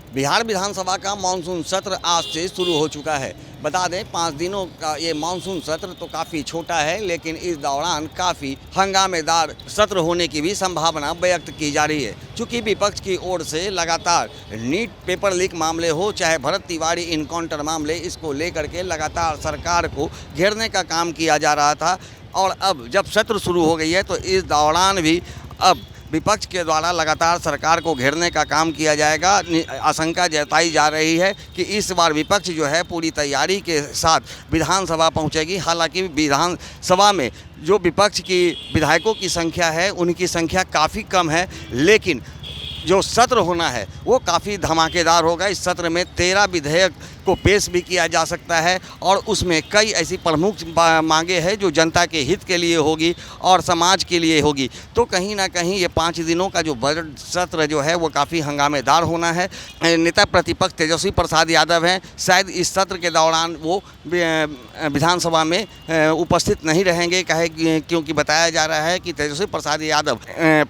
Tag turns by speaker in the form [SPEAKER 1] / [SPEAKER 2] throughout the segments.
[SPEAKER 1] बिहार विधानसभा का मानसून सत्र आज से शुरू हो चुका है। बता दें 5 दिनों का ये मानसून सत्र तो काफ़ी छोटा है, लेकिन इस दौरान काफ़ी हंगामेदार सत्र होने की भी संभावना व्यक्त की जा रही है। चूँकि विपक्ष की ओर से लगातार नीट पेपर लीक मामले हो, चाहे भरत तिवारी इनकाउंटर मामले, इसको लेकर के लगातार सरकार को घेरने का काम किया जा रहा था। और अब जब सत्र शुरू हो गई है तो इस दौरान भी अब विपक्ष के द्वारा लगातार सरकार को घेरने का काम किया जाएगा। आशंका जताई जा रही है कि इस बार विपक्ष जो है पूरी तैयारी के साथ विधानसभा पहुंचेगी। हालांकि विधानसभा में जो विपक्ष की विधायकों की संख्या है उनकी संख्या काफ़ी कम है, लेकिन जो सत्र होना है वो काफ़ी धमाकेदार होगा। इस सत्र में 13 विधेयक को पेश भी किया जा सकता है और उसमें कई ऐसी प्रमुख मांगे हैं जो जनता के हित के लिए होगी और समाज के लिए होगी। तो कहीं ना कहीं ये 5 दिनों का जो बजट सत्र जो है वो काफ़ी हंगामेदार होना है। नेता प्रतिपक्ष तेजस्वी प्रसाद यादव हैं, शायद इस सत्र के दौरान वो विधानसभा में उपस्थित नहीं रहेंगे, क्योंकि बताया जा रहा है कि तेजस्वी प्रसाद यादव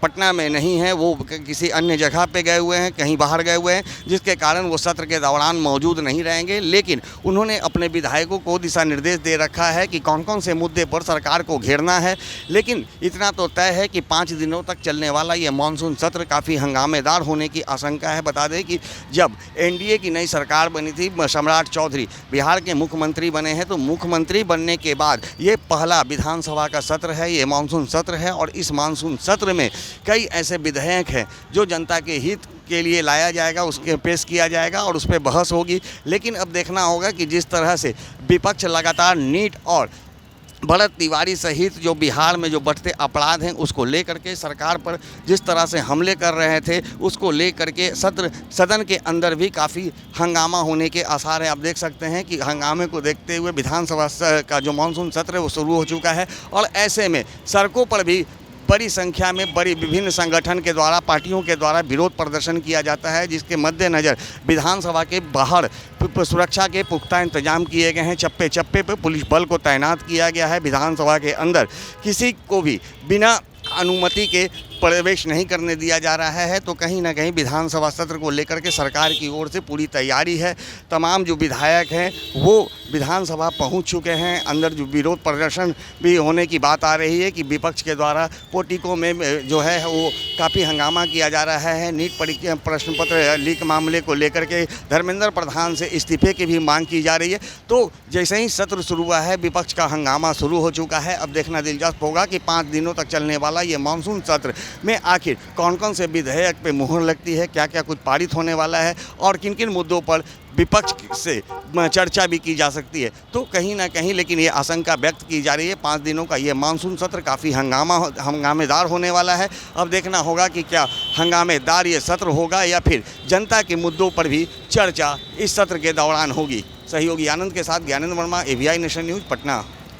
[SPEAKER 1] पटना में नहीं है, वो किसी अन्य जगह पे गए हुए हैं, कहीं बाहर गए हुए हैं, जिसके कारण वो सत्र के दौरान मौजूद नहीं रहेंगे। लेकिन उन्होंने अपने विधायकों को दिशा निर्देश दे रखा है कि कौन कौन से मुद्दे पर सरकार को घेरना है। लेकिन इतना तो तय है कि 5 दिनों तक चलने वाला ये मानसून सत्र काफ़ी हंगामेदार होने की आशंका है। बता दें कि जब एनडीए की नई सरकार बनी थी, सम्राट चौधरी बिहार के मुख्यमंत्री बने हैं, तो मुख्यमंत्री बनने के बाद ये पहला विधानसभा का सत्र है, ये मानसून सत्र है। और इस मानसून सत्र में कई ऐसे विधेयक हैं जो जनता के हित के लिए लाया जाएगा, उसके पेश किया जाएगा और उस पर बहस होगी। लेकिन अब देखना होगा कि जिस तरह से विपक्ष लगातार नीट और भरत तिवारी सहित जो बिहार में जो बढ़ते अपराध हैं उसको लेकर के सरकार पर जिस तरह से हमले कर रहे थे, उसको लेकर के सदन के अंदर भी काफ़ी हंगामा होने के आसार हैं। आप देख सकते हैं कि हंगामे को देखते हुए विधानसभा का जो मानसून सत्र है वो शुरू हो चुका है और ऐसे में सड़कों पर भी बड़ी संख्या में विभिन्न संगठन के द्वारा, पार्टियों के द्वारा विरोध प्रदर्शन किया जाता है, जिसके मद्देनज़र विधानसभा के बाहर सुरक्षा के पुख्ता इंतजाम किए गए हैं। चप्पे चप्पे पर पुलिस बल को तैनात किया गया है। विधानसभा के अंदर किसी को भी बिना अनुमति के प्रवेश नहीं करने दिया जा रहा है। तो कहीं ना कहीं विधानसभा सत्र को लेकर के सरकार की ओर से पूरी तैयारी है। तमाम जो विधायक हैं वो विधानसभा पहुंच चुके हैं। अंदर जो विरोध प्रदर्शन भी होने की बात आ रही है कि विपक्ष के द्वारा पोर्टिको में जो है वो काफ़ी हंगामा किया जा रहा है। नीट प्रश्न पत्र लीक मामले को लेकर के धर्मेंद्र प्रधान से इस्तीफे की भी मांग की जा रही है। तो जैसे ही सत्र शुरू हुआ है, विपक्ष का हंगामा शुरू हो चुका है। अब देखना दिलचस्प होगा कि 5 दिनों तक चलने वाला ये मानसून सत्र में आखिर कौन कौन से विधेयक पे मुहर लगती है, क्या क्या कुछ पारित होने वाला है और किन किन मुद्दों पर विपक्ष से चर्चा भी की जा सकती है। तो कहीं ना कहीं लेकिन ये आशंका व्यक्त की जा रही है 5 दिनों का ये मानसून सत्र काफ़ी हंगामेदार होने वाला है। अब देखना होगा कि क्या हंगामेदार ये सत्र होगा या फिर जनता के मुद्दों पर भी चर्चा इस सत्र के दौरान होगी। सहयोगी आनंद के साथ Gyanendra Verma, AVI nation news, Patna.